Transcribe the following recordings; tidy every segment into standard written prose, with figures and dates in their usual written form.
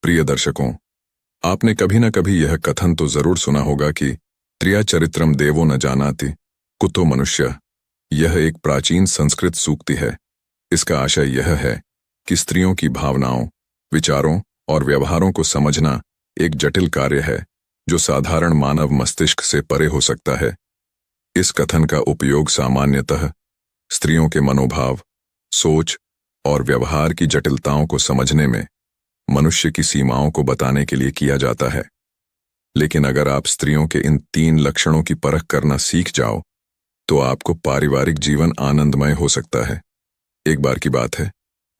प्रिय दर्शकों, आपने कभी न कभी यह कथन तो जरूर सुना होगा कि त्रिया चरित्रम देवो न जानाति कुतो मनुष्य। यह एक प्राचीन संस्कृत सूक्ति है। इसका आशय यह है कि स्त्रियों की भावनाओं, विचारों और व्यवहारों को समझना एक जटिल कार्य है जो साधारण मानव मस्तिष्क से परे हो सकता है। इस कथन का उपयोग सामान्यतः स्त्रियों के मनोभाव, सोच और व्यवहार की जटिलताओं को समझने में मनुष्य की सीमाओं को बताने के लिए किया जाता है। लेकिन अगर आप स्त्रियों के इन 3 लक्षणों की परख करना सीख जाओ तो आपको पारिवारिक जीवन आनंदमय हो सकता है। एक बार की बात है,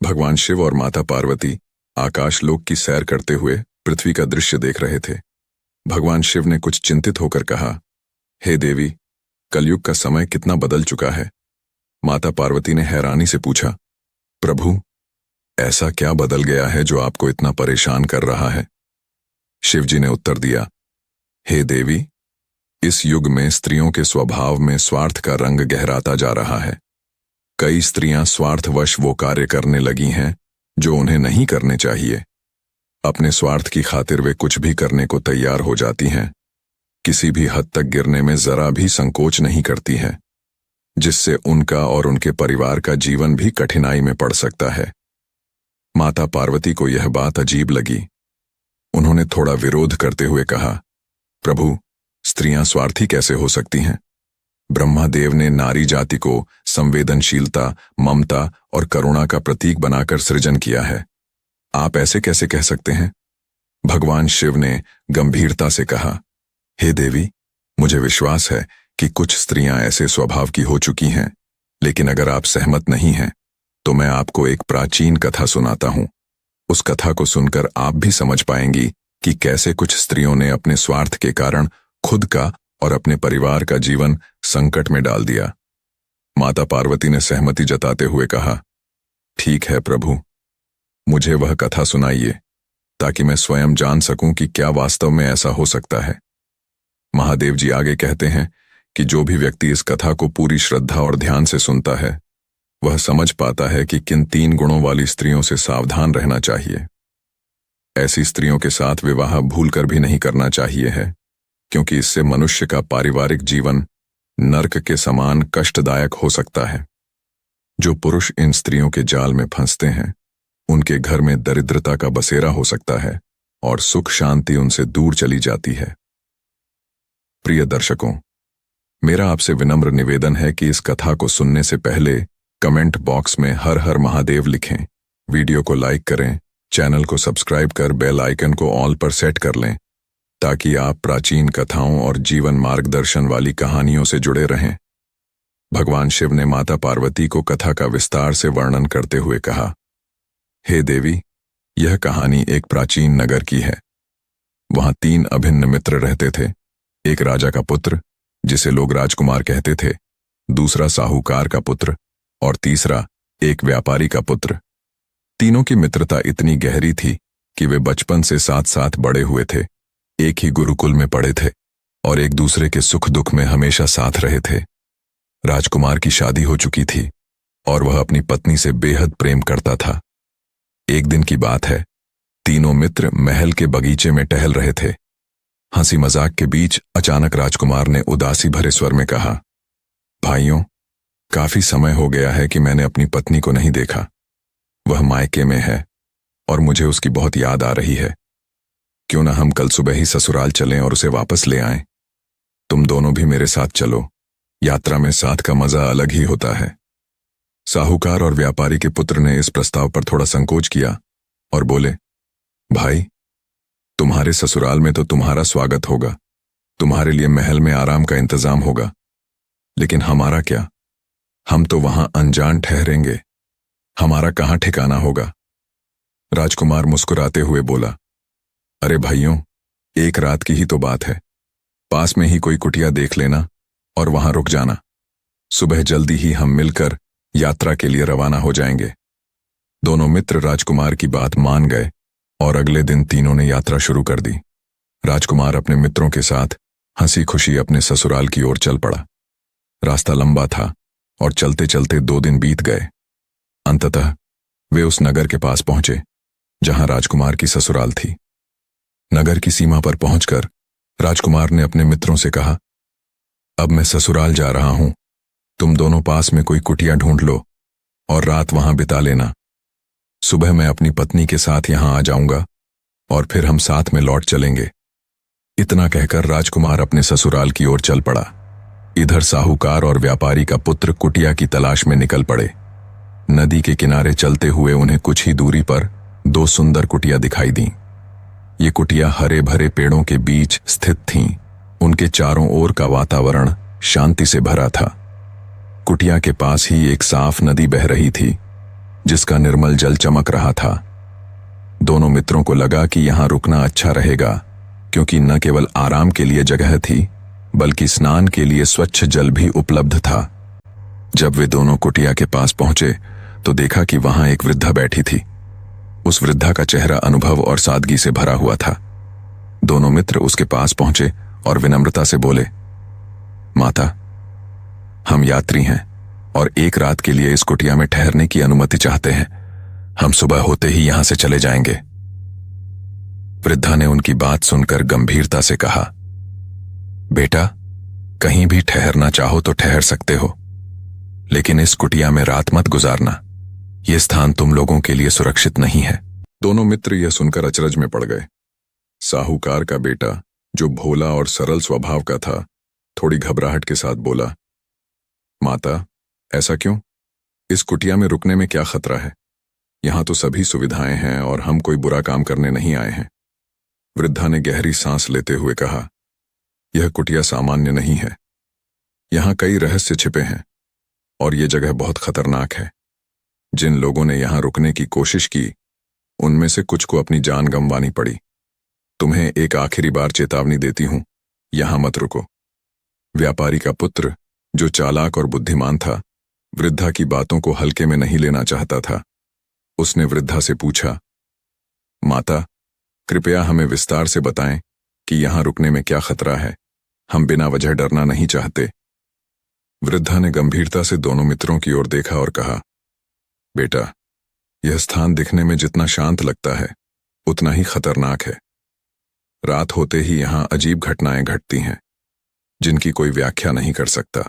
भगवान शिव और माता पार्वती आकाशलोक की सैर करते हुए पृथ्वी का दृश्य देख रहे थे। भगवान शिव ने कुछ चिंतित होकर कहा, हे देवी, कलयुग का समय कितना बदल चुका है। माता पार्वती ने हैरानी से पूछा, प्रभु, ऐसा क्या बदल गया है जो आपको इतना परेशान कर रहा है? शिवजी ने उत्तर दिया, हे देवी, इस युग में स्त्रियों के स्वभाव में स्वार्थ का रंग गहराता जा रहा है। कई स्त्रियां स्वार्थवश वो कार्य करने लगी हैं जो उन्हें नहीं करने चाहिए। अपने स्वार्थ की खातिर वे कुछ भी करने को तैयार हो जाती हैं। किसी भी हद तक गिरने में जरा भी संकोच नहीं करती हैं, जिससे उनका और उनके परिवार का जीवन भी कठिनाई में पड़ सकता है। माता पार्वती को यह बात अजीब लगी। उन्होंने थोड़ा विरोध करते हुए कहा, प्रभु, स्त्रियां स्वार्थी कैसे हो सकती हैं? ब्रह्मादेव ने नारी जाति को संवेदनशीलता, ममता और करुणा का प्रतीक बनाकर सृजन किया है। आप ऐसे कैसे कह सकते हैं? भगवान शिव ने गंभीरता से कहा, हे देवी, मुझे विश्वास है कि कुछ स्त्रियां ऐसे स्वभाव की हो चुकी हैं, लेकिन अगर आप सहमत नहीं हैं तो मैं आपको एक प्राचीन कथा सुनाता हूं। उस कथा को सुनकर आप भी समझ पाएंगी कि कैसे कुछ स्त्रियों ने अपने स्वार्थ के कारण खुद का और अपने परिवार का जीवन संकट में डाल दिया। माता पार्वती ने सहमति जताते हुए कहा, ठीक है प्रभु, मुझे वह कथा सुनाइए ताकि मैं स्वयं जान सकूं कि क्या वास्तव में ऐसा हो सकता है। महादेव जी आगे कहते हैं कि जो भी व्यक्ति इस कथा को पूरी श्रद्धा और ध्यान से सुनता है वह समझ पाता है कि किन 3 गुणों वाली स्त्रियों से सावधान रहना चाहिए। ऐसी स्त्रियों के साथ विवाह भूलकर भी नहीं करना चाहिए है, क्योंकि इससे मनुष्य का पारिवारिक जीवन नर्क के समान कष्टदायक हो सकता है। जो पुरुष इन स्त्रियों के जाल में फंसते हैं उनके घर में दरिद्रता का बसेरा हो सकता है और सुख शांति उनसे दूर चली जाती है। प्रिय दर्शकों, मेरा आपसे विनम्र निवेदन है कि इस कथा को सुनने से पहले कमेंट बॉक्स में हर हर महादेव लिखें, वीडियो को लाइक करें, चैनल को सब्सक्राइब कर बेल आइकन को ऑल पर सेट कर लें ताकि आप प्राचीन कथाओं और जीवन मार्गदर्शन वाली कहानियों से जुड़े रहें। भगवान शिव ने माता पार्वती को कथा का विस्तार से वर्णन करते हुए कहा, हे देवी, यह कहानी एक प्राचीन नगर की है। वहां 3 अभिन्न मित्र रहते थे। एक राजा का पुत्र जिसे लोग राजकुमार कहते थे, दूसरा साहूकार का पुत्र और तीसरा एक व्यापारी का पुत्र। तीनों की मित्रता इतनी गहरी थी कि वे बचपन से साथ साथ बड़े हुए थे, एक ही गुरुकुल में पढ़े थे और एक दूसरे के सुख दुख में हमेशा साथ रहे थे। राजकुमार की शादी हो चुकी थी और वह अपनी पत्नी से बेहद प्रेम करता था। एक दिन की बात है, तीनों मित्र महल के बगीचे में टहल रहे थे। हंसी मजाक के बीच अचानक राजकुमार ने उदासी भरे स्वर में कहा, भाइयों, काफी समय हो गया है कि मैंने अपनी पत्नी को नहीं देखा। वह मायके में है और मुझे उसकी बहुत याद आ रही है। क्यों ना हम कल सुबह ही ससुराल चलें और उसे वापस ले आएं? तुम दोनों भी मेरे साथ चलो, यात्रा में साथ का मजा अलग ही होता है। साहूकार और व्यापारी के पुत्र ने इस प्रस्ताव पर थोड़ा संकोच किया और बोले, भाई, तुम्हारे ससुराल में तो तुम्हारा स्वागत होगा, तुम्हारे लिए महल में आराम का इंतजाम होगा, लेकिन हमारा क्या? हम तो वहां अनजान ठहरेंगे, हमारा कहां ठिकाना होगा? राजकुमार मुस्कुराते हुए बोला, अरे भाइयों, एक रात की ही तो बात है। पास में ही कोई कुटिया देख लेना और वहां रुक जाना। सुबह जल्दी ही हम मिलकर यात्रा के लिए रवाना हो जाएंगे। दोनों मित्र राजकुमार की बात मान गए और अगले दिन तीनों ने यात्रा शुरू कर दी। राजकुमार अपने मित्रों के साथ हंसी खुशी अपने ससुराल की ओर चल पड़ा। रास्ता लंबा था और चलते चलते 2 दिन बीत गए। अंततः वे उस नगर के पास पहुंचे जहां राजकुमार की ससुराल थी। नगर की सीमा पर पहुंचकर राजकुमार ने अपने मित्रों से कहा, अब मैं ससुराल जा रहा हूं, तुम दोनों पास में कोई कुटिया ढूंढ लो और रात वहां बिता लेना। सुबह मैं अपनी पत्नी के साथ यहां आ जाऊंगा और फिर हम साथ में लौट चलेंगे। इतना कहकर राजकुमार अपने ससुराल की ओर चल पड़ा। इधर साहूकार और व्यापारी का पुत्र कुटिया की तलाश में निकल पड़े। नदी के किनारे चलते हुए उन्हें कुछ ही दूरी पर दो सुंदर कुटिया दिखाई दी। ये कुटिया हरे भरे पेड़ों के बीच स्थित थीं। उनके चारों ओर का वातावरण शांति से भरा था। कुटिया के पास ही एक साफ नदी बह रही थी, जिसका निर्मल जल चमक रहा था। दोनों मित्रों को लगा कि यहां रुकना अच्छा रहेगा, क्योंकि न केवल आराम के लिए जगह थी, बल्कि स्नान के लिए स्वच्छ जल भी उपलब्ध था। जब वे दोनों कुटिया के पास पहुंचे तो देखा कि वहां एक वृद्धा बैठी थी। उस वृद्धा का चेहरा अनुभव और सादगी से भरा हुआ था। दोनों मित्र उसके पास पहुंचे और विनम्रता से बोले, माता, हम यात्री हैं और एक रात के लिए इस कुटिया में ठहरने की अनुमति चाहते हैं। हम सुबह होते ही यहां से चले जाएंगे। वृद्धा ने उनकी बात सुनकर गंभीरता से कहा, बेटा, कहीं भी ठहरना चाहो तो ठहर सकते हो, लेकिन इस कुटिया में रात मत गुजारना। यह स्थान तुम लोगों के लिए सुरक्षित नहीं है। दोनों मित्र यह सुनकर अचरज में पड़ गए। साहूकार का बेटा, जो भोला और सरल स्वभाव का था, थोड़ी घबराहट के साथ बोला, माता, ऐसा क्यों? इस कुटिया में रुकने में क्या खतरा है? यहां तो सभी सुविधाएं हैं और हम कोई बुरा काम करने नहीं आए हैं। वृद्धा ने गहरी सांस लेते हुए कहा, यह कुटिया सामान्य नहीं है। यहां कई रहस्य छिपे हैं और यह जगह बहुत खतरनाक है। जिन लोगों ने यहां रुकने की कोशिश की, उनमें से कुछ को अपनी जान गंवानी पड़ी। तुम्हें एक आखिरी बार चेतावनी देती हूं, यहां मत रुको। व्यापारी का पुत्र, जो चालाक और बुद्धिमान था, वृद्धा की बातों को हल्के में नहीं लेना चाहता था। उसने वृद्धा से पूछा, माता, कृपया हमें विस्तार से बताएं कि यहां रुकने में क्या खतरा है। हम बिना वजह डरना नहीं चाहते। वृद्धा ने गंभीरता से दोनों मित्रों की ओर देखा और कहा, बेटा, यह स्थान दिखने में जितना शांत लगता है, उतना ही खतरनाक है। रात होते ही यहां अजीब घटनाएं घटती हैं, जिनकी कोई व्याख्या नहीं कर सकता।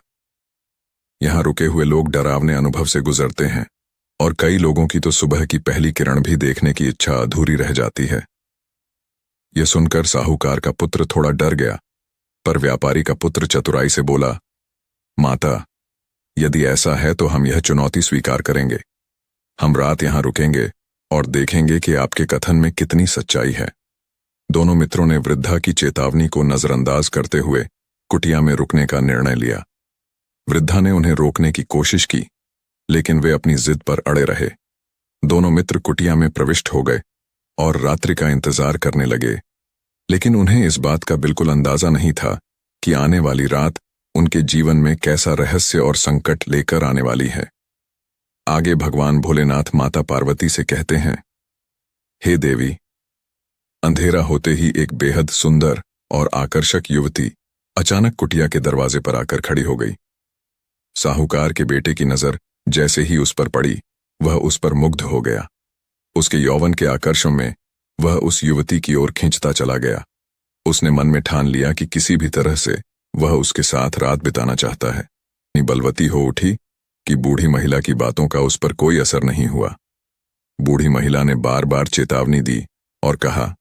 यहां रुके हुए लोग डरावने अनुभव से गुजरते हैं और कई लोगों की तो सुबह की पहली किरण भी देखने की इच्छा अधूरी रह जाती है। यह सुनकर साहूकार का पुत्र थोड़ा डर गया, पर व्यापारी का पुत्र चतुराई से बोला, माता, यदि ऐसा है तो हम यह चुनौती स्वीकार करेंगे। हम रात यहां रुकेंगे और देखेंगे कि आपके कथन में कितनी सच्चाई है। दोनों मित्रों ने वृद्धा की चेतावनी को नजरअंदाज करते हुए कुटिया में रुकने का निर्णय लिया। वृद्धा ने उन्हें रोकने की कोशिश की, लेकिन वे अपनी जिद पर अड़े रहे। दोनों मित्र कुटिया में प्रविष्ट हो गए और रात्रि का इंतजार करने लगे, लेकिन उन्हें इस बात का बिल्कुल अंदाजा नहीं था कि आने वाली रात उनके जीवन में कैसा रहस्य और संकट लेकर आने वाली है। आगे भगवान भोलेनाथ माता पार्वती से कहते हैं, हे देवी, अंधेरा होते ही एक बेहद सुंदर और आकर्षक युवती अचानक कुटिया के दरवाजे पर आकर खड़ी हो गई। साहूकार के बेटे की नजर जैसे ही उस पर पड़ी, वह उस पर मुग्ध हो गया। उसके यौवन के आकर्षण में वह उस युवती की ओर खींचता चला गया। उसने मन में ठान लिया कि किसी भी तरह से वह उसके साथ रात बिताना चाहता है। इतनी बलवती हो उठी कि बूढ़ी महिला की बातों का उस पर कोई असर नहीं हुआ। बूढ़ी महिला ने बार बार चेतावनी दी और कहा,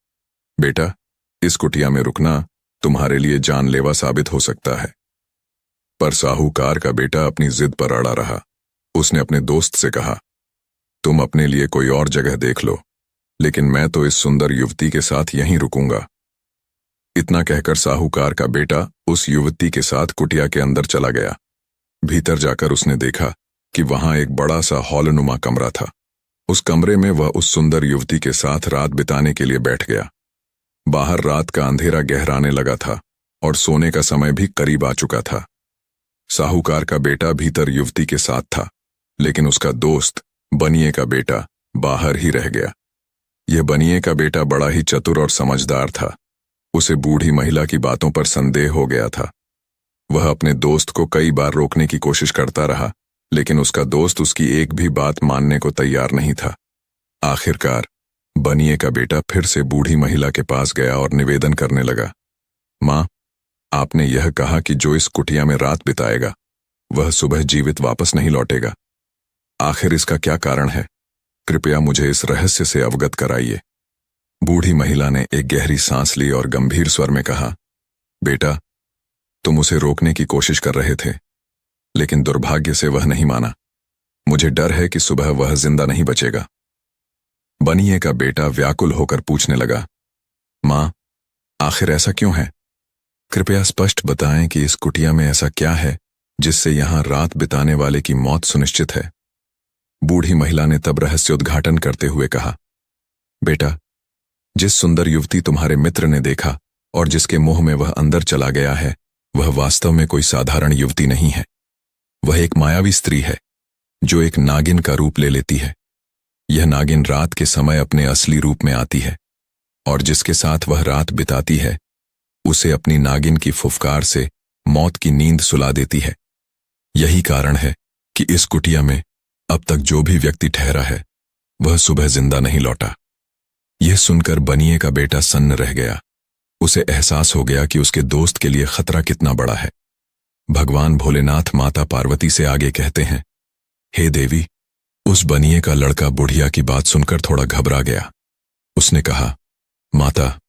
बेटा, इस कुटिया में रुकना तुम्हारे लिए जानलेवा साबित हो सकता है। पर साहूकार का बेटा अपनी जिद पर अड़ा रहा। उसने अपने दोस्त से कहा, तुम अपने लिए कोई और जगह देख लो, लेकिन मैं तो इस सुंदर युवती के साथ यहीं रुकूंगा। इतना कहकर साहूकार का बेटा उस युवती के साथ कुटिया के अंदर चला गया। भीतर जाकर उसने देखा कि वहां एक बड़ा सा हॉलनुमा कमरा था। उस कमरे में वह उस सुंदर युवती के साथ रात बिताने के लिए बैठ गया। बाहर रात का अंधेरा गहराने लगा था और सोने का समय भी करीब आ चुका था। साहूकार का बेटा भीतर युवती के साथ था, लेकिन उसका दोस्त बनिए का बेटा बाहर ही रह गया। यह बनिए का बेटा बड़ा ही चतुर और समझदार था। उसे बूढ़ी महिला की बातों पर संदेह हो गया था। वह अपने दोस्त को कई बार रोकने की कोशिश करता रहा, लेकिन उसका दोस्त उसकी एक भी बात मानने को तैयार नहीं था। आखिरकार बनिए का बेटा फिर से बूढ़ी महिला के पास गया और निवेदन करने लगा, माँ, आपने यह कहा कि जो इस कुटिया में रात बिताएगा वह सुबह जीवित वापस नहीं लौटेगा। आखिर इसका क्या कारण है? कृपया मुझे इस रहस्य से अवगत कराइए। बूढ़ी महिला ने एक गहरी सांस ली और गंभीर स्वर में कहा, बेटा, तुम उसे रोकने की कोशिश कर रहे थे, लेकिन दुर्भाग्य से वह नहीं माना। मुझे डर है कि सुबह वह जिंदा नहीं बचेगा। बनिए का बेटा व्याकुल होकर पूछने लगा, माँ, आखिर ऐसा क्यों है? कृपया स्पष्ट बताएं कि इस कुटिया में ऐसा क्या है जिससे यहां रात बिताने वाले की मौत सुनिश्चित है। बूढ़ी महिला ने तब रहस्योद्घाटन करते हुए कहा, बेटा, जिस सुंदर युवती तुम्हारे मित्र ने देखा और जिसके मुंह में वह अंदर चला गया है, वह वास्तव में कोई साधारण युवती नहीं है। वह एक मायावी स्त्री है जो एक नागिन का रूप ले लेती है। यह नागिन रात के समय अपने असली रूप में आती है और जिसके साथ वह रात बिताती है उसे अपनी नागिन की फुफकार से मौत की नींद सुला देती है। यही कारण है कि इस कुटिया में अब तक जो भी व्यक्ति ठहरा है वह सुबह जिंदा नहीं लौटा। यह सुनकर बनिए का बेटा सन्न रह गया। उसे एहसास हो गया कि उसके दोस्त के लिए खतरा कितना बड़ा है। भगवान भोलेनाथ माता पार्वती से आगे कहते हैं, हे देवी, उस बनिए का लड़का बुढ़िया की बात सुनकर थोड़ा घबरा गया। उसने कहा, माता,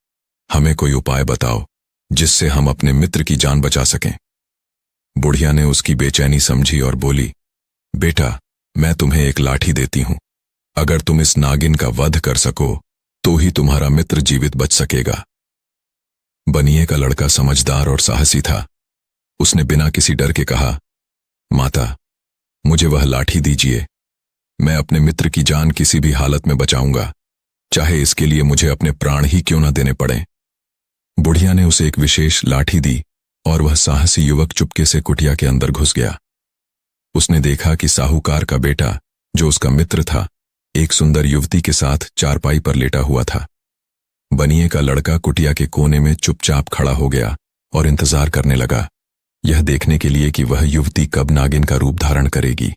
हमें कोई उपाय बताओ जिससे हम अपने मित्र की जान बचा सकें। बुढ़िया ने उसकी बेचैनी समझी और बोली, बेटा, मैं तुम्हें एक लाठी देती हूं। अगर तुम इस नागिन का वध कर सको तो ही तुम्हारा मित्र जीवित बच सकेगा। बनिए का लड़का समझदार और साहसी था। उसने बिना किसी डर के कहा, माता, मुझे वह लाठी दीजिए। मैं अपने मित्र की जान किसी भी हालत में बचाऊंगा, चाहे इसके लिए मुझे अपने प्राण ही क्यों न देने पड़े। बुढ़िया ने उसे एक विशेष लाठी दी और वह साहसी युवक चुपके से कुटिया के अंदर घुस गया। उसने देखा कि साहूकार का बेटा, जो उसका मित्र था, एक सुंदर युवती के साथ चारपाई पर लेटा हुआ था। बनिए का लड़का कुटिया के कोने में चुपचाप खड़ा हो गया और इंतजार करने लगा, यह देखने के लिए कि वह युवती कब नागिन का रूप धारण करेगी।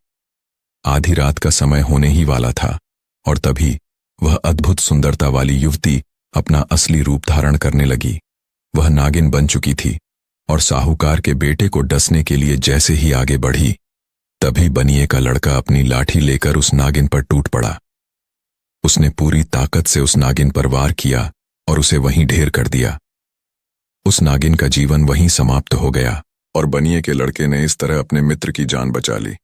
आधी रात का समय होने ही वाला था और तभी वह अद्भुत सुंदरता वाली युवती अपना असली रूप धारण करने लगी। वह नागिन बन चुकी थी और साहूकार के बेटे को डसने के लिए जैसे ही आगे बढ़ी, तभी बनिए का लड़का अपनी लाठी लेकर उस नागिन पर टूट पड़ा। उसने पूरी ताकत से उस नागिन पर वार किया और उसे वहीं ढेर कर दिया। उस नागिन का जीवन वहीं समाप्त हो गया और बनिए के लड़के ने इस तरह अपने मित्र की जान बचा ली।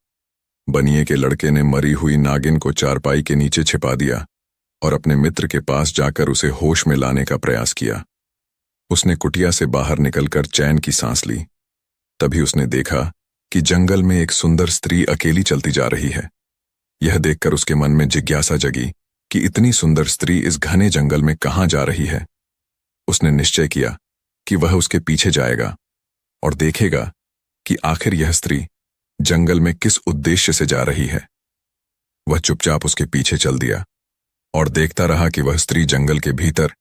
बनिए के लड़के ने मरी हुई नागिन को चारपाई के नीचे छिपा दिया और अपने मित्र के पास जाकर उसे होश में लाने का प्रयास किया। उसने कुटिया से बाहर निकलकर चैन की सांस ली। तभी उसने देखा कि जंगल में एक सुंदर स्त्री अकेली चलती जा रही है। यह देखकर उसके मन में जिज्ञासा जगी कि इतनी सुंदर स्त्री इस घने जंगल में कहां जा रही है। उसने निश्चय किया कि वह उसके पीछे जाएगा और देखेगा कि आखिर यह स्त्री जंगल में किस उद्देश्य से जा रही है। वह चुपचाप उसके पीछे चल दिया और देखता रहा कि वह स्त्री जंगल के भीतर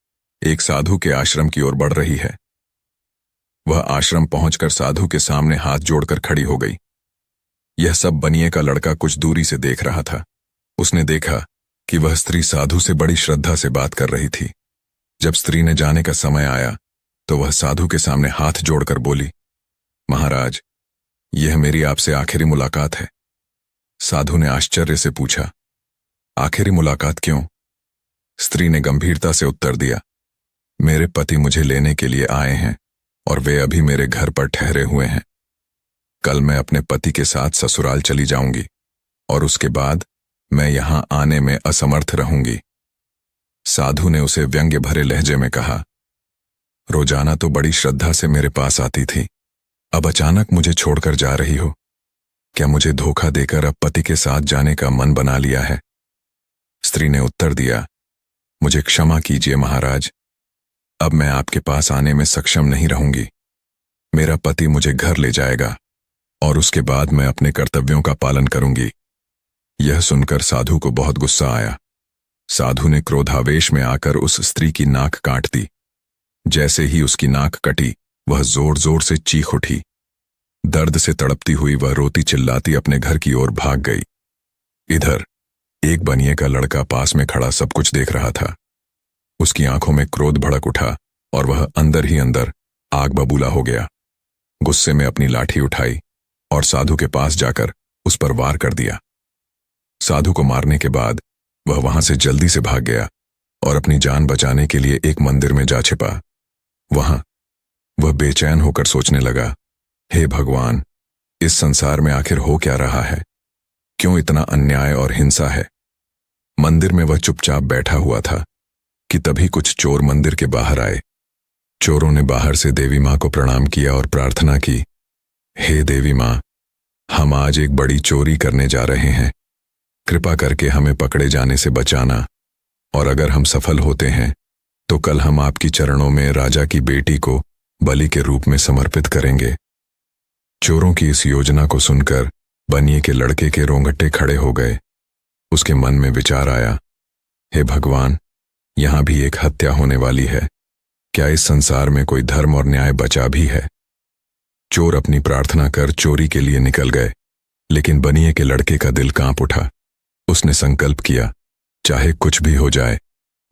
एक साधु के आश्रम की ओर बढ़ रही है। वह आश्रम पहुंचकर साधु के सामने हाथ जोड़कर खड़ी हो गई। यह सब बनिए का लड़का कुछ दूरी से देख रहा था। उसने देखा कि वह स्त्री साधु से बड़ी श्रद्धा से बात कर रही थी। जब स्त्री ने जाने का समय आया तो वह साधु के सामने हाथ जोड़कर बोली, महाराज, यह मेरी आपसे आखिरी मुलाकात है। साधु ने आश्चर्य से पूछा, आखिरी मुलाकात क्यों? स्त्री ने गंभीरता से उत्तर दिया, मेरे पति मुझे लेने के लिए आए हैं और वे अभी मेरे घर पर ठहरे हुए हैं। कल मैं अपने पति के साथ ससुराल चली जाऊंगी और उसके बाद मैं यहां आने में असमर्थ रहूंगी। साधु ने उसे व्यंग्य भरे लहजे में कहा, रोजाना तो बड़ी श्रद्धा से मेरे पास आती थी, अब अचानक मुझे छोड़कर जा रही हो। क्या मुझे धोखा देकर अब पति के साथ जाने का मन बना लिया है? स्त्री ने उत्तर दिया, मुझे क्षमा कीजिए महाराज, अब मैं आपके पास आने में सक्षम नहीं रहूंगी। मेरा पति मुझे घर ले जाएगा और उसके बाद मैं अपने कर्तव्यों का पालन करूंगी। यह सुनकर साधु को बहुत गुस्सा आया। साधु ने क्रोधावेश में आकर उस स्त्री की नाक काट दी। जैसे ही उसकी नाक कटी, वह जोर जोर से चीख उठी। दर्द से तड़पती हुई वह रोती चिल्लाती अपने घर की ओर भाग गई। इधर एक बनिए का लड़का पास में खड़ा सब कुछ देख रहा था। उसकी आंखों में क्रोध भड़क उठा और वह अंदर ही अंदर आग बबूला हो गया। गुस्से में अपनी लाठी उठाई और साधु के पास जाकर उस पर वार कर दिया। साधु को मारने के बाद वह वहां से जल्दी से भाग गया और अपनी जान बचाने के लिए एक मंदिर में जा छिपा। वहां वह बेचैन होकर सोचने लगा, हे भगवान, इस संसार में आखिर हो क्या रहा है? क्यों इतना अन्याय और हिंसा है? मंदिर में वह चुपचाप बैठा हुआ था कि तभी कुछ चोर मंदिर के बाहर आए। चोरों ने बाहर से देवी मां को प्रणाम किया और प्रार्थना की, हे देवी मां, हम आज एक बड़ी चोरी करने जा रहे हैं। कृपा करके हमें पकड़े जाने से बचाना, और अगर हम सफल होते हैं तो कल हम आपकी चरणों में राजा की बेटी को बलि के रूप में समर्पित करेंगे। चोरों की इस योजना को सुनकर बनिए के लड़के के रोंगटे खड़े हो गए। उसके मन में विचार आया, हे भगवान, यहां भी एक हत्या होने वाली है। क्या इस संसार में कोई धर्म और न्याय बचा भी है? चोर अपनी प्रार्थना कर चोरी के लिए निकल गए, लेकिन बनिए के लड़के का दिल कांप उठा। उसने संकल्प किया, चाहे कुछ भी हो जाए,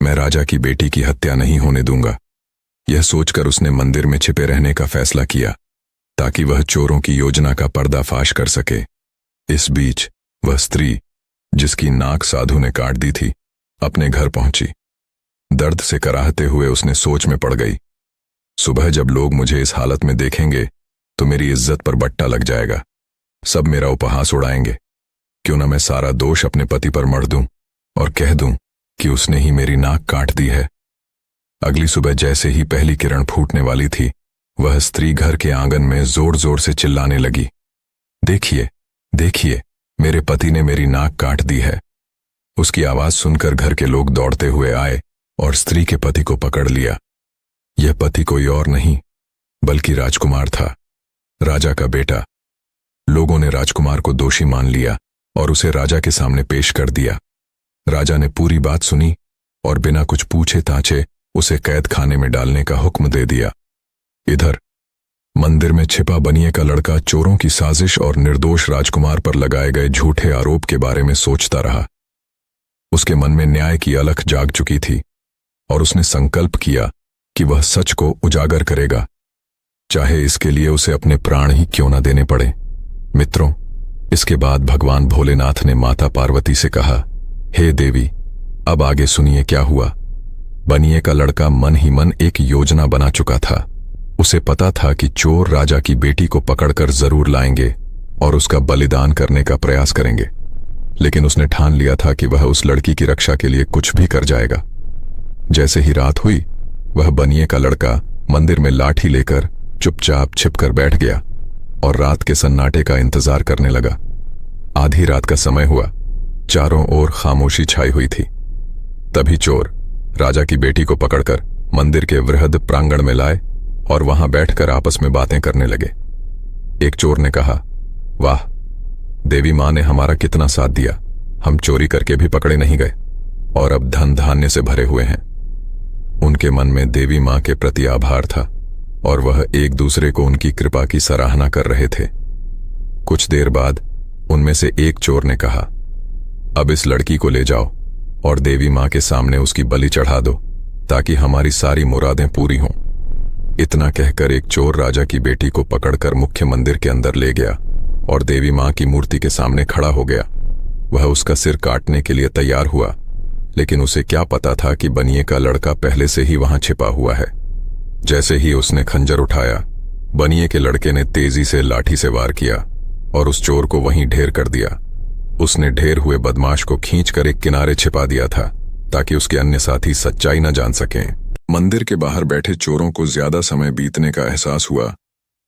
मैं राजा की बेटी की हत्या नहीं होने दूंगा। यह सोचकर उसने मंदिर में छिपे रहने का फैसला किया ताकि वह चोरों की योजना का पर्दाफाश कर सके। इस बीच वह स्त्री, जिसकी नाक साधु ने काट दी थी, अपने घर पहुंची। दर्द से कराहते हुए उसने सोच में पड़ गई, सुबह जब लोग मुझे इस हालत में देखेंगे तो मेरी इज्जत पर बट्टा लग जाएगा। सब मेरा उपहास उड़ाएंगे। क्यों न मैं सारा दोष अपने पति पर मढ़ दूं और कह दूं कि उसने ही मेरी नाक काट दी है। अगली सुबह जैसे ही पहली किरण फूटने वाली थी, वह स्त्री घर के आंगन में जोर जोर से चिल्लाने लगी, देखिए, देखिए, मेरे पति ने मेरी नाक काट दी है। उसकी आवाज सुनकर घर के लोग दौड़ते हुए आए और स्त्री के पति को पकड़ लिया। यह पति कोई और नहीं बल्कि राजकुमार था, राजा का बेटा। लोगों ने राजकुमार को दोषी मान लिया और उसे राजा के सामने पेश कर दिया। राजा ने पूरी बात सुनी और बिना कुछ पूछे ताछे उसे कैद खाने में डालने का हुक्म दे दिया। इधर मंदिर में छिपा बनिए का लड़का चोरों की साजिश और निर्दोष राजकुमार पर लगाए गए झूठे आरोप के बारे में सोचता रहा। उसके मन में न्याय की अलख जाग चुकी थी और उसने संकल्प किया कि वह सच को उजागर करेगा, चाहे इसके लिए उसे अपने प्राण ही क्यों न देने पड़े। मित्रों, इसके बाद भगवान भोलेनाथ ने माता पार्वती से कहा, हे देवी, अब आगे सुनिए क्या हुआ। बनिए का लड़का मन ही मन एक योजना बना चुका था। उसे पता था कि चोर राजा की बेटी को पकड़कर जरूर लाएंगे और उसका बलिदान करने का प्रयास करेंगे, लेकिन उसने ठान लिया था कि वह उस लड़की की रक्षा के लिए कुछ भी कर जाएगा। जैसे ही रात हुई, वह बनिए का लड़का मंदिर में लाठी लेकर चुपचाप छिपकर बैठ गया और रात के सन्नाटे का इंतजार करने लगा। आधी रात का समय हुआ, चारों ओर खामोशी छाई हुई थी। तभी चोर राजा की बेटी को पकड़कर मंदिर के वृहद प्रांगण में लाए और वहां बैठकर आपस में बातें करने लगे। एक चोर ने कहा, वाह, देवी मां ने हमारा कितना साथ दिया। हम चोरी करके भी पकड़े नहीं गए और अब धन धान्य से भरे हुए हैं। उनके मन में देवी मां के प्रति आभार था और वह एक दूसरे को उनकी कृपा की सराहना कर रहे थे। कुछ देर बाद उनमें से एक चोर ने कहा, अब इस लड़की को ले जाओ और देवी मां के सामने उसकी बलि चढ़ा दो ताकि हमारी सारी मुरादें पूरी हों। इतना कहकर एक चोर राजा की बेटी को पकड़कर मुख्य मंदिर के अंदर ले गया और देवी मां की मूर्ति के सामने खड़ा हो गया। वह उसका सिर काटने के लिए तैयार हुआ, लेकिन उसे क्या पता था कि बनिए का लड़का पहले से ही वहां छिपा हुआ है। जैसे ही उसने खंजर उठाया, बनिए के लड़के ने तेजी से लाठी से वार किया और उस चोर को वहीं ढेर कर दिया। उसने ढेर हुए बदमाश को खींचकर एक किनारे छिपा दिया था ताकि उसके अन्य साथी सच्चाई न जान सकें। मंदिर के बाहर बैठे चोरों को ज्यादा समय बीतने का एहसास हुआ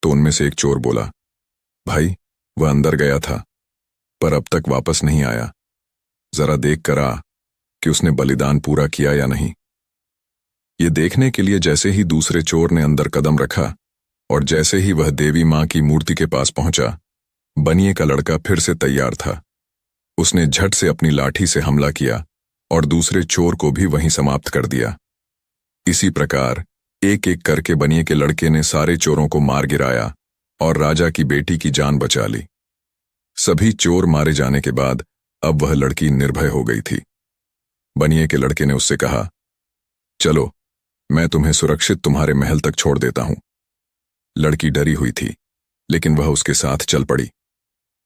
तो उनमें से एक चोर बोला, भाई, वह अंदर गया था पर अब तक वापस नहीं आया। जरा देख कर आ कि उसने बलिदान पूरा किया या नहीं। ये देखने के लिए जैसे ही दूसरे चोर ने अंदर कदम रखा और जैसे ही वह देवी मां की मूर्ति के पास पहुंचा, बनिए का लड़का फिर से तैयार था। उसने झट से अपनी लाठी से हमला किया और दूसरे चोर को भी वहीं समाप्त कर दिया। इसी प्रकार एक एक करके बनिए के लड़के ने सारे चोरों को मार गिराया और राजा की बेटी की जान बचा ली। सभी चोर मारे जाने के बाद अब वह लड़की निर्भय हो गई थी। बनिए के लड़के ने उससे कहा, चलो, मैं तुम्हें सुरक्षित तुम्हारे महल तक छोड़ देता हूं। लड़की डरी हुई थी, लेकिन वह उसके साथ चल पड़ी।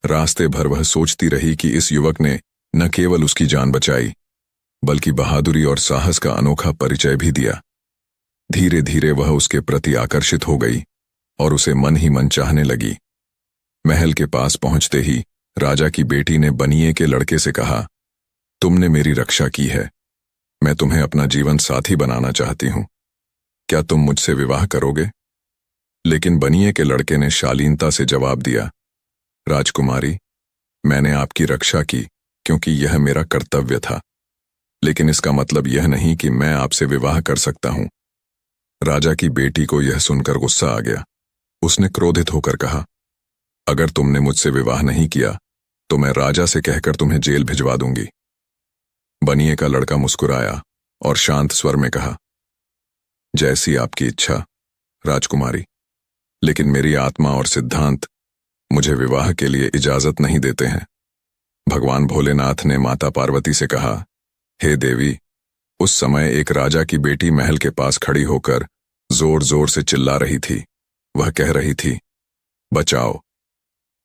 रास्ते भर वह सोचती रही कि इस युवक ने न केवल उसकी जान बचाई, बल्कि बहादुरी और साहस का अनोखा परिचय भी दिया। धीरे धीरे वह उसके प्रति आकर्षित हो गई और उसे मन ही मन चाहने लगी। महल के पास पहुंचते ही राजा की बेटी ने बनिए के लड़के से कहा, तुमने मेरी रक्षा की है, मैं तुम्हें अपना जीवन साथी बनाना चाहती हूं, क्या तुम मुझसे विवाह करोगे? लेकिन बनिए के लड़के ने शालीनता से जवाब दिया, राजकुमारी, मैंने आपकी रक्षा की क्योंकि यह मेरा कर्तव्य था, लेकिन इसका मतलब यह नहीं कि मैं आपसे विवाह कर सकता हूं। राजा की बेटी को यह सुनकर गुस्सा आ गया। उसने क्रोधित होकर कहा, अगर तुमने मुझसे विवाह नहीं किया तो मैं राजा से कहकर तुम्हें जेल भिजवा दूंगी। बनिए का लड़का मुस्कुराया और शांत स्वर में कहा, जैसी आपकी इच्छा राजकुमारी, लेकिन मेरी आत्मा और सिद्धांत मुझे विवाह के लिए इजाजत नहीं देते हैं। भगवान भोलेनाथ ने माता पार्वती से कहा, हे देवी, उस समय एक राजा की बेटी महल के पास खड़ी होकर जोर जोर से चिल्ला रही थी। वह कह रही थी, बचाओ,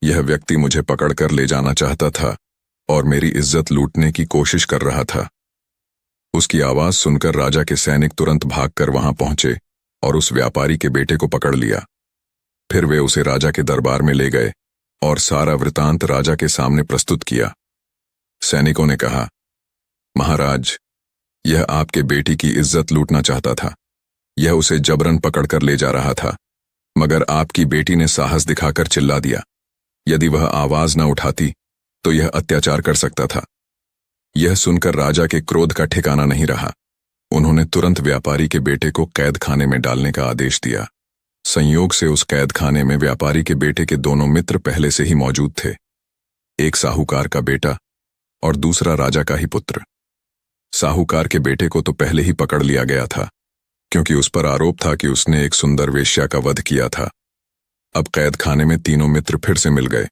यह व्यक्ति मुझे पकड़कर ले जाना चाहता था और मेरी इज्जत लूटने की कोशिश कर रहा था। उसकी आवाज सुनकर राजा के सैनिक तुरंत भागकर वहां पहुंचे और उस व्यापारी के बेटे को पकड़ लिया। फिर वे उसे राजा के दरबार में ले गए और सारा वृतांत राजा के सामने प्रस्तुत किया। सैनिकों ने कहा, महाराज, यह आपके बेटी की इज्जत लूटना चाहता था। यह उसे जबरन पकड़कर ले जा रहा था, मगर आपकी बेटी ने साहस दिखाकर चिल्ला दिया। यदि वह आवाज न उठाती तो यह अत्याचार कर सकता था। यह सुनकर राजा के क्रोध का ठिकाना नहीं रहा। उन्होंने तुरंत व्यापारी के बेटे को कैद खाने में डालने का आदेश दिया। संयोग से उस कैद खाने में व्यापारी के बेटे के दोनों मित्र पहले से ही मौजूद थे, एक साहूकार का बेटा और दूसरा राजा का ही पुत्र। साहूकार के बेटे को तो पहले ही पकड़ लिया गया था, क्योंकि उस पर आरोप था कि उसने एक सुंदर वेश्या का वध किया था। अब कैद खाने में तीनों मित्र फिर से मिल गए।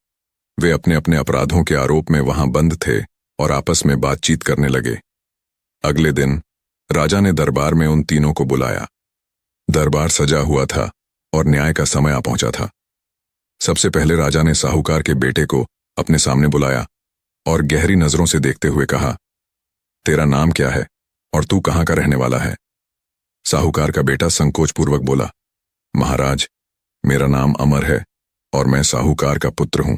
वे अपने अपने अपराधों के आरोप में वहां बंद थे और आपस में बातचीत करने लगे। अगले दिन राजा ने दरबार में उन तीनों को बुलाया। दरबार सजा हुआ था और न्याय का समय आ पहुंचा था। सबसे पहले राजा ने साहूकार के बेटे को अपने सामने बुलाया और गहरी नजरों से देखते हुए कहा, तेरा नाम क्या है और तू कहां का रहने वाला है? साहूकार का बेटा संकोचपूर्वक बोला, महाराज, मेरा नाम अमर है और मैं साहूकार का पुत्र हूं।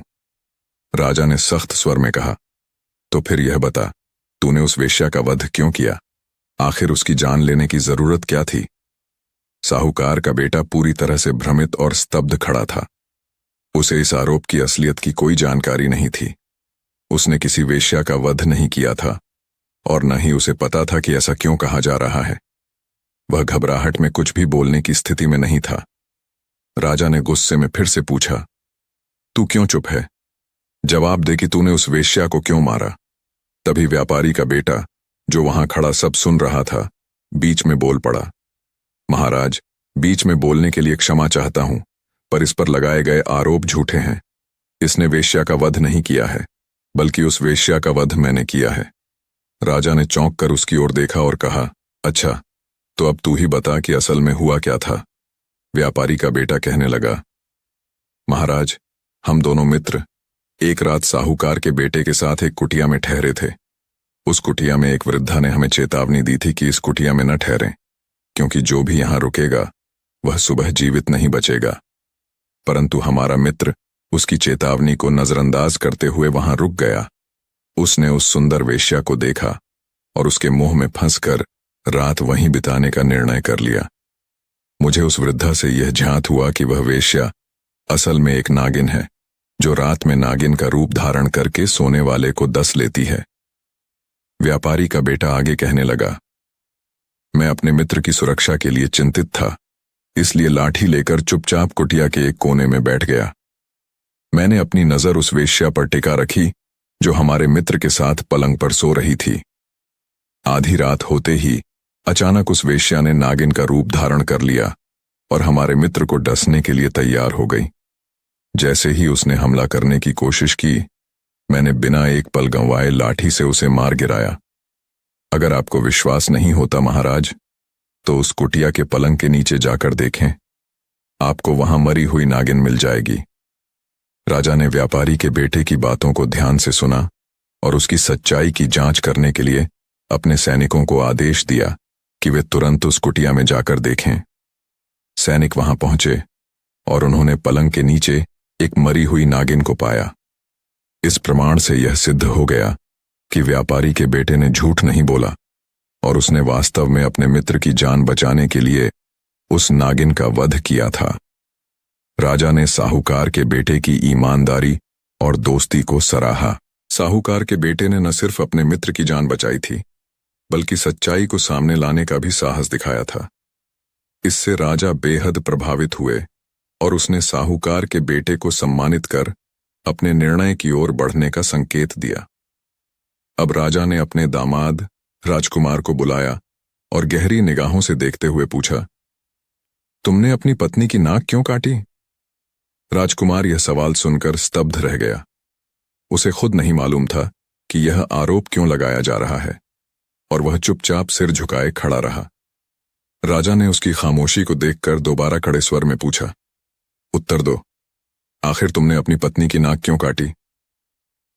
राजा ने सख्त स्वर में कहा, तो फिर यह बता, तूने उस वेश्या का वध क्यों किया? आखिर उसकी जान लेने की जरूरत क्या थी? साहूकार का बेटा पूरी तरह से भ्रमित और स्तब्ध खड़ा था। उसे इस आरोप की असलियत की कोई जानकारी नहीं थी। उसने किसी वेश्या का वध नहीं किया था और न ही उसे पता था कि ऐसा क्यों कहा जा रहा है। वह घबराहट में कुछ भी बोलने की स्थिति में नहीं था। राजा ने गुस्से में फिर से पूछा, तू क्यों चुप है? जवाब दे कि तूने उस वेश्या को क्यों मारा? तभी व्यापारी का बेटा, जो वहां खड़ा सब सुन रहा था, बीच में बोल पड़ा, महाराज, बीच में बोलने के लिए क्षमा चाहता हूं, पर इस पर लगाए गए आरोप झूठे हैं। इसने वेश्या का वध नहीं किया है, बल्कि उस वेश्या का वध मैंने किया है। राजा ने चौंक कर उसकी ओर देखा और कहा, अच्छा, तो अब तू ही बता कि असल में हुआ क्या था? व्यापारी का बेटा कहने लगा, महाराज, हम दोनों मित्र एक रात साहूकार के बेटे के साथ एक कुटिया में ठहरे थे। उस कुटिया में एक वृद्धा ने हमें चेतावनी दी थी कि इस कुटिया में न ठहरें, क्योंकि जो भी यहां रुकेगा वह सुबह जीवित नहीं बचेगा। परंतु हमारा मित्र उसकी चेतावनी को नजरअंदाज करते हुए वहां रुक गया। उसने उस सुंदर वेश्या को देखा और उसके मोह में फंसकर रात वहीं बिताने का निर्णय कर लिया। मुझे उस वृद्धा से यह झांत हुआ कि वह वेश्या असल में एक नागिन है, जो रात में नागिन का रूप धारण करके सोने वाले को डस लेती है। व्यापारी का बेटा आगे कहने लगा, मैं अपने मित्र की सुरक्षा के लिए चिंतित था, इसलिए लाठी लेकर चुपचाप कुटिया के एक कोने में बैठ गया। मैंने अपनी नजर उस वेश्या पर टिका रखी जो हमारे मित्र के साथ पलंग पर सो रही थी। आधी रात होते ही अचानक उस वेश्या ने नागिन का रूप धारण कर लिया और हमारे मित्र को डसने के लिए तैयार हो गई। जैसे ही उसने हमला करने की कोशिश की, मैंने बिना एक पल गंवाए लाठी से उसे मार गिराया। अगर आपको विश्वास नहीं होता महाराज, तो उस कुटिया के पलंग के नीचे जाकर देखें, आपको वहां मरी हुई नागिन मिल जाएगी। राजा ने व्यापारी के बेटे की बातों को ध्यान से सुना और उसकी सच्चाई की जांच करने के लिए अपने सैनिकों को आदेश दिया कि वे तुरंत उस कुटिया में जाकर देखें। सैनिक वहां पहुंचे और उन्होंने पलंग के नीचे एक मरी हुई नागिन को पाया। इस प्रमाण से यह सिद्ध हो गया कि व्यापारी के बेटे ने झूठ नहीं बोला और उसने वास्तव में अपने मित्र की जान बचाने के लिए उस नागिन का वध किया था। राजा ने साहूकार के बेटे की ईमानदारी और दोस्ती को सराहा। साहूकार के बेटे ने न सिर्फ अपने मित्र की जान बचाई थी, बल्कि सच्चाई को सामने लाने का भी साहस दिखाया था। इससे राजा बेहद प्रभावित हुए और उसने साहूकार के बेटे को सम्मानित कर अपने निर्णय की ओर बढ़ने का संकेत दिया। अब राजा ने अपने दामाद राजकुमार को बुलाया और गहरी निगाहों से देखते हुए पूछा, तुमने अपनी पत्नी की नाक क्यों काटी? राजकुमार यह सवाल सुनकर स्तब्ध रह गया। उसे खुद नहीं मालूम था कि यह आरोप क्यों लगाया जा रहा है और वह चुपचाप सिर झुकाए खड़ा रहा। राजा ने उसकी खामोशी को देखकर दोबारा कड़े स्वर में पूछा, उत्तर दो, आखिर तुमने अपनी पत्नी की नाक क्यों काटी?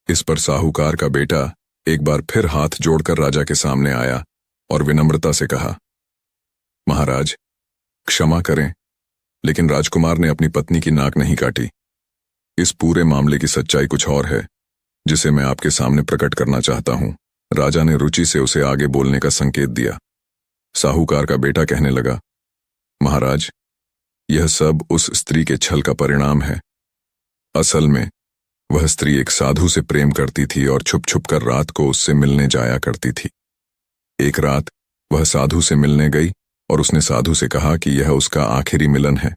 इस पर साहूकार का बेटा एक बार फिर हाथ जोड़कर राजा के सामने आया और विनम्रता से कहा, महाराज, क्षमा करें, लेकिन राजकुमार ने अपनी पत्नी की नाक नहीं काटी। इस पूरे मामले की सच्चाई कुछ और है, जिसे मैं आपके सामने प्रकट करना चाहता हूं। राजा ने रुचि से उसे आगे बोलने का संकेत दिया। साहूकार का बेटा कहने लगा, महाराज, यह सब उस स्त्री के छल का परिणाम है। असल में वह स्त्री एक साधु से प्रेम करती थी और छुप छुप कर रात को उससे मिलने जाया करती थी। एक रात वह साधु से मिलने गई और उसने साधु से कहा कि यह उसका आखिरी मिलन है,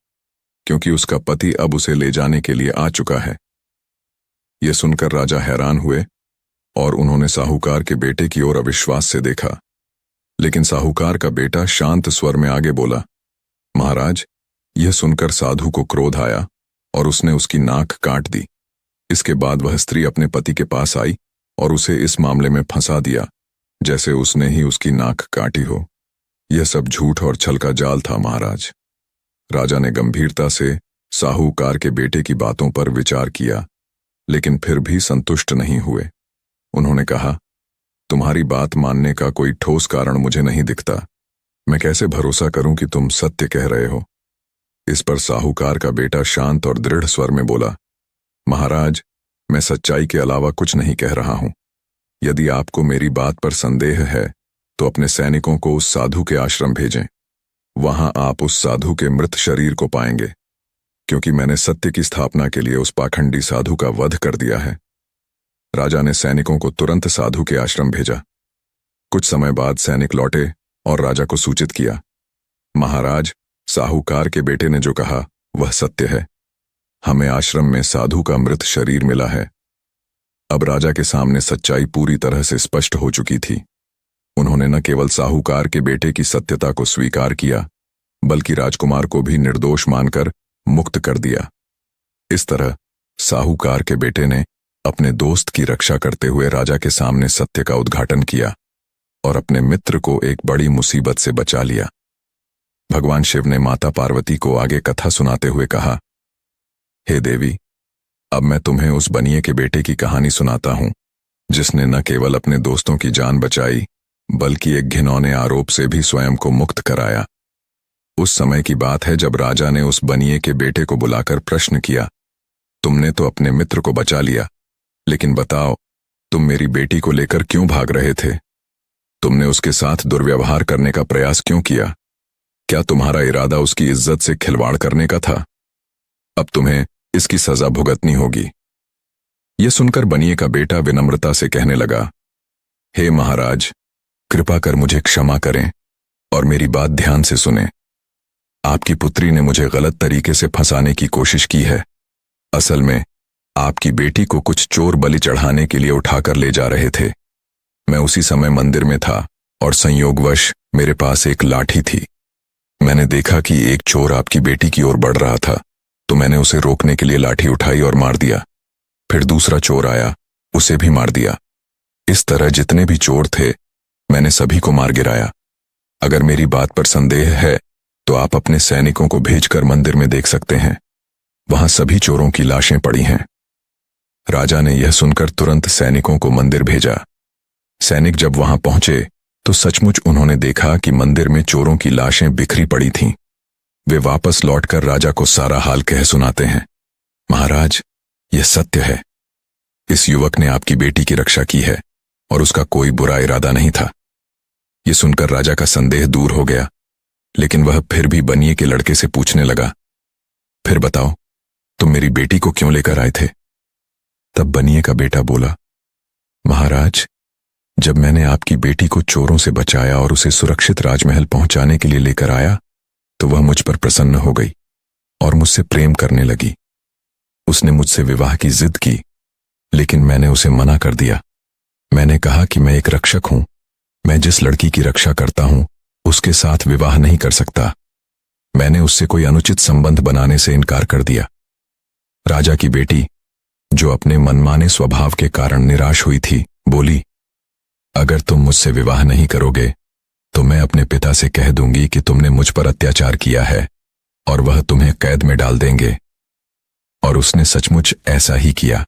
क्योंकि उसका पति अब उसे ले जाने के लिए आ चुका है। यह सुनकर राजा हैरान हुए और उन्होंने साहूकार के बेटे की ओर अविश्वास से देखा। लेकिन साहूकार का बेटा शांत स्वर में आगे बोला, महाराज, यह सुनकर साधु को क्रोध आया और उसने उसकी नाक काट दी। इसके बाद वह स्त्री अपने पति के पास आई और उसे इस मामले में फंसा दिया, जैसे उसने ही उसकी नाक काटी हो। यह सब झूठ और छल का जाल था, महाराज। राजा ने गंभीरता से साहूकार के बेटे की बातों पर विचार किया, लेकिन फिर भी संतुष्ट नहीं हुए। उन्होंने कहा, तुम्हारी बात मानने का कोई ठोस कारण मुझे नहीं दिखता। मैं कैसे भरोसा करूं कि तुम सत्य कह रहे हो? इस पर साहूकार का बेटा शांत और दृढ़ स्वर में बोला, महाराज, मैं सच्चाई के अलावा कुछ नहीं कह रहा हूं। यदि आपको मेरी बात पर संदेह है तो अपने सैनिकों को उस साधु के आश्रम भेजें। वहां आप उस साधु के मृत शरीर को पाएंगे, क्योंकि मैंने सत्य की स्थापना के लिए उस पाखंडी साधु का वध कर दिया है। राजा ने सैनिकों को तुरंत साधु के आश्रम भेजा। कुछ समय बाद सैनिक लौटे और राजा को सूचित किया, महाराज, साहूकार के बेटे ने जो कहा वह सत्य है। हमें आश्रम में साधु का मृत शरीर मिला है। अब राजा के सामने सच्चाई पूरी तरह से स्पष्ट हो चुकी थी। उन्होंने न केवल साहूकार के बेटे की सत्यता को स्वीकार किया, बल्कि राजकुमार को भी निर्दोष मानकर मुक्त कर दिया। इस तरह साहूकार के बेटे ने अपने दोस्त की रक्षा करते हुए राजा के सामने सत्य का उद्घाटन किया और अपने मित्र को एक बड़ी मुसीबत से बचा लिया। भगवान शिव ने माता पार्वती को आगे कथा सुनाते हुए कहा, हे देवी, अब मैं तुम्हें उस बनिए के बेटे की कहानी सुनाता हूं, जिसने न केवल अपने दोस्तों की जान बचाई, बल्कि एक घिनौने आरोप से भी स्वयं को मुक्त कराया। उस समय की बात है जब राजा ने उस बनिए के बेटे को बुलाकर प्रश्न किया, तुमने तो अपने मित्र को बचा लिया, लेकिन बताओ, तुम मेरी बेटी को लेकर क्यों भाग रहे थे? तुमने उसके साथ दुर्व्यवहार करने का प्रयास क्यों किया? क्या तुम्हारा इरादा उसकी इज्जत से खिलवाड़ करने का था? अब तुम्हें इसकी सजा भुगतनी होगी। यह सुनकर बनिए का बेटा विनम्रता से कहने लगा, हे महाराज, कृपा कर मुझे क्षमा करें और मेरी बात ध्यान से सुने। आपकी पुत्री ने मुझे गलत तरीके से फंसाने की कोशिश की है। असल में आपकी बेटी को कुछ चोर बलि चढ़ाने के लिए उठाकर ले जा रहे थे। मैं उसी समय मंदिर में था और संयोगवश मेरे पास एक लाठी थी। मैंने देखा कि एक चोर आपकी बेटी की ओर बढ़ रहा था, तो मैंने उसे रोकने के लिए लाठी उठाई और मार दिया। फिर दूसरा चोर आया, उसे भी मार दिया। इस तरह जितने भी चोर थे, मैंने सभी को मार गिराया। अगर मेरी बात पर संदेह है तो आप अपने सैनिकों को भेजकर मंदिर में देख सकते हैं। वहां सभी चोरों की लाशें पड़ी हैं। राजा ने यह सुनकर तुरंत सैनिकों को मंदिर भेजा। सैनिक जब वहां पहुंचे तो सचमुच उन्होंने देखा कि मंदिर में चोरों की लाशें बिखरी पड़ी थीं। वे वापस लौटकर राजा को सारा हाल कह सुनाते हैं। महाराज, यह सत्य है। इस युवक ने आपकी बेटी की रक्षा की है और उसका कोई बुरा इरादा नहीं था। यह सुनकर राजा का संदेह दूर हो गया, लेकिन वह फिर भी बनिए के लड़के से पूछने लगा, फिर बताओ, तुम मेरी बेटी को क्यों लेकर आए थे? तब बनिए का बेटा बोला, महाराज, जब मैंने आपकी बेटी को चोरों से बचाया और उसे सुरक्षित राजमहल पहुंचाने के लिए लेकर आया तो वह मुझ पर प्रसन्न हो गई और मुझसे प्रेम करने लगी। उसने मुझसे विवाह की जिद की, लेकिन मैंने उसे मना कर दिया। मैंने कहा कि मैं एक रक्षक हूं, मैं जिस लड़की की रक्षा करता हूं उसके साथ विवाह नहीं कर सकता। मैंने उससे कोई अनुचित संबंध बनाने से इनकार कर दिया। राजा की बेटी, जो अपने मनमाने स्वभाव के कारण निराश हुई थी, बोली, अगर तुम मुझसे विवाह नहीं करोगे तो मैं अपने पिता से कह दूंगी कि तुमने मुझ पर अत्याचार किया है और वह तुम्हें कैद में डाल देंगे। और उसने सचमुच ऐसा ही किया।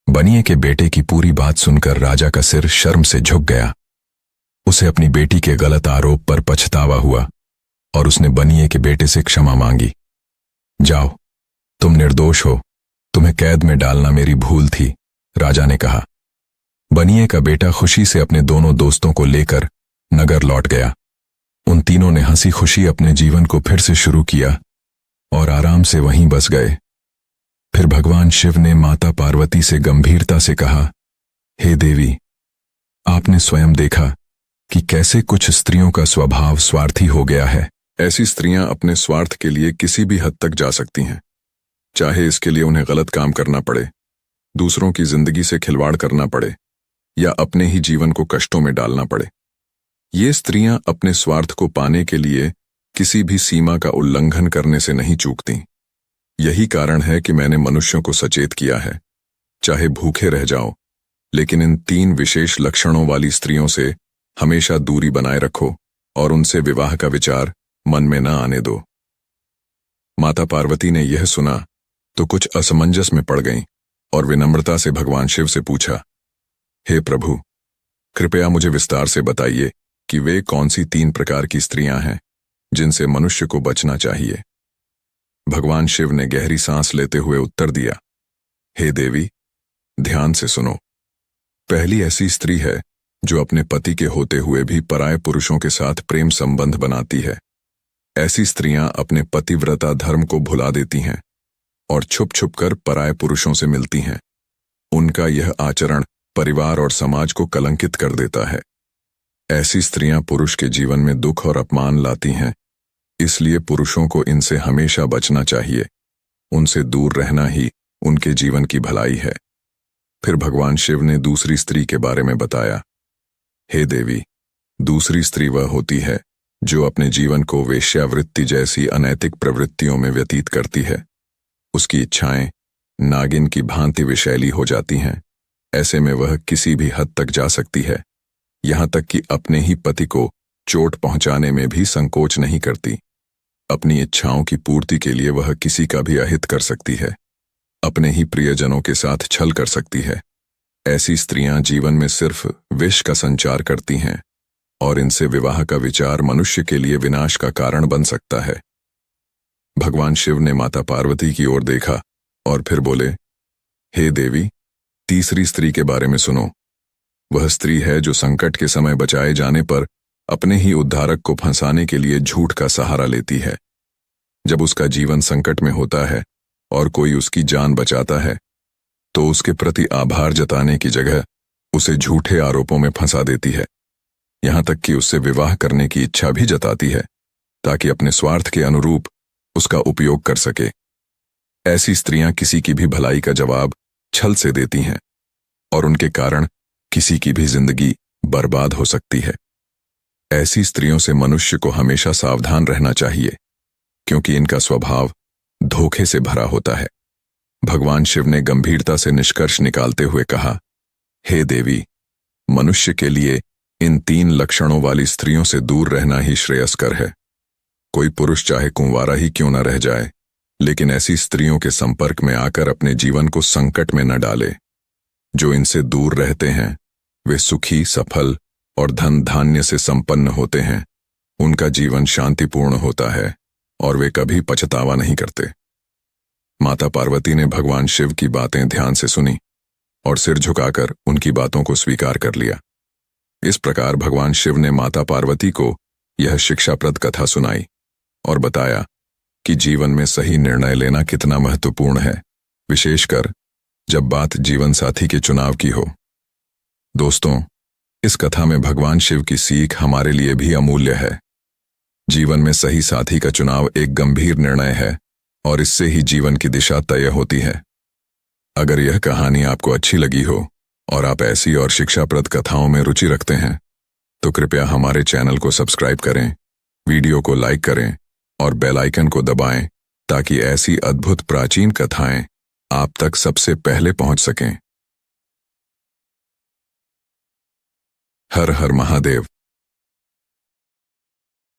बनिए के बेटे की पूरी बात सुनकर राजा का सिर शर्म से झुक गया। उसे अपनी बेटी के गलत आरोप पर पछतावा हुआ और उसने बनिए के बेटे से क्षमा मांगी। जाओ, तुम निर्दोष हो, तुम्हें कैद में डालना मेरी भूल थी, राजा ने कहा। बनिए का बेटा खुशी से अपने दोनों दोस्तों को लेकर नगर लौट गया। उन तीनों ने हंसी खुशी अपने जीवन को फिर से शुरू किया और आराम से वहीं बस गए। फिर भगवान शिव ने माता पार्वती से गंभीरता से कहा, हे देवी, आपने स्वयं देखा कि कैसे कुछ स्त्रियों का स्वभाव स्वार्थी हो गया है। ऐसी स्त्रियां अपने स्वार्थ के लिए किसी भी हद तक जा सकती हैं, चाहे इसके लिए उन्हें गलत काम करना पड़े, दूसरों की जिंदगी से खिलवाड़ करना पड़े या अपने ही जीवन को कष्टों में डालना पड़े। ये स्त्रियां अपने स्वार्थ को पाने के लिए किसी भी सीमा का उल्लंघन करने से नहीं चूकती। यही कारण है कि मैंने मनुष्यों को सचेत किया है, चाहे भूखे रह जाओ, लेकिन इन 3 विशेष लक्षणों वाली स्त्रियों से हमेशा दूरी बनाए रखो और उनसे विवाह का विचार मन में न आने दो। माता पार्वती ने यह सुना तो कुछ असमंजस में पड़ गईं और विनम्रता से भगवान शिव से पूछा, हे प्रभु, कृपया मुझे विस्तार से बताइए कि वे कौन सी 3 प्रकार की स्त्रियां हैं जिनसे मनुष्य को बचना चाहिए। भगवान शिव ने गहरी सांस लेते हुए उत्तर दिया, हे देवी, ध्यान से सुनो। पहली ऐसी स्त्री है जो अपने पति के होते हुए भी पराये पुरुषों के साथ प्रेम संबंध बनाती है। ऐसी स्त्रियां अपने पतिव्रता धर्म को भुला देती हैं और छुप छुप कर पराये पुरुषों से मिलती हैं। उनका यह आचरण परिवार और समाज को कलंकित कर देता है। ऐसी स्त्रियां पुरुष के जीवन में दुख और अपमान लाती हैं, इसलिए पुरुषों को इनसे हमेशा बचना चाहिए। उनसे दूर रहना ही उनके जीवन की भलाई है। फिर भगवान शिव ने दूसरी स्त्री के बारे में बताया, हे देवी, दूसरी स्त्री वह होती है जो अपने जीवन को वेश्यावृत्ति जैसी अनैतिक प्रवृत्तियों में व्यतीत करती है। उसकी इच्छाएं नागिन की भांति विषैली हो जाती हैं। ऐसे में वह किसी भी हद तक जा सकती है, यहां तक कि अपने ही पति को चोट पहुंचाने में भी संकोच नहीं करती। अपनी इच्छाओं की पूर्ति के लिए वह किसी का भी अहित कर सकती है, अपने ही प्रियजनों के साथ छल कर सकती है। ऐसी स्त्रियां जीवन में सिर्फ विष का संचार करती हैं और इनसे विवाह का विचार मनुष्य के लिए विनाश का कारण बन सकता है। भगवान शिव ने माता पार्वती की ओर देखा और फिर बोले, हे देवी, तीसरी स्त्री के बारे में सुनो। वह स्त्री है जो संकट के समय बचाए जाने पर अपने ही उद्धारक को फंसाने के लिए झूठ का सहारा लेती है। जब उसका जीवन संकट में होता है और कोई उसकी जान बचाता है तो उसके प्रति आभार जताने की जगह उसे झूठे आरोपों में फंसा देती है, यहां तक कि उससे विवाह करने की इच्छा भी जताती है ताकि अपने स्वार्थ के अनुरूप उसका उपयोग कर सके। ऐसी स्त्रियां किसी की भी भलाई का जवाब छल से देती हैं और उनके कारण किसी की भी जिंदगी बर्बाद हो सकती है। ऐसी स्त्रियों से मनुष्य को हमेशा सावधान रहना चाहिए, क्योंकि इनका स्वभाव धोखे से भरा होता है। भगवान शिव ने गंभीरता से निष्कर्ष निकालते हुए कहा, हे देवी, मनुष्य के लिए इन 3 लक्षणों वाली स्त्रियों से दूर रहना ही श्रेयस्कर है। कोई पुरुष चाहे कुंवारा ही क्यों न रह जाए, लेकिन ऐसी स्त्रियों के संपर्क में आकर अपने जीवन को संकट में न डाले। जो इनसे दूर रहते हैं वे सुखी, सफल और धन धान्य से संपन्न होते हैं। उनका जीवन शांतिपूर्ण होता है और वे कभी पछतावा नहीं करते। माता पार्वती ने भगवान शिव की बातें ध्यान से सुनी और सिर झुकाकर उनकी बातों को स्वीकार कर लिया। इस प्रकार भगवान शिव ने माता पार्वती को यह शिक्षाप्रद कथा सुनाई और बताया कि जीवन में सही निर्णय लेना कितना महत्वपूर्ण है, विशेषकर जब बात जीवन साथी के चुनाव की हो। दोस्तों, इस कथा में भगवान शिव की सीख हमारे लिए भी अमूल्य है। जीवन में सही साथी का चुनाव एक गंभीर निर्णय है और इससे ही जीवन की दिशा तय होती है। अगर यह कहानी आपको अच्छी लगी हो और आप ऐसी और शिक्षाप्रद कथाओं में रुचि रखते हैं तो कृपया हमारे चैनल को सब्सक्राइब करें, वीडियो को लाइक करें और बेल आइकन को दबाएं ताकि ऐसी अद्भुत प्राचीन कथाएं आप तक सबसे पहले पहुंच सकें। हर हर महादेव।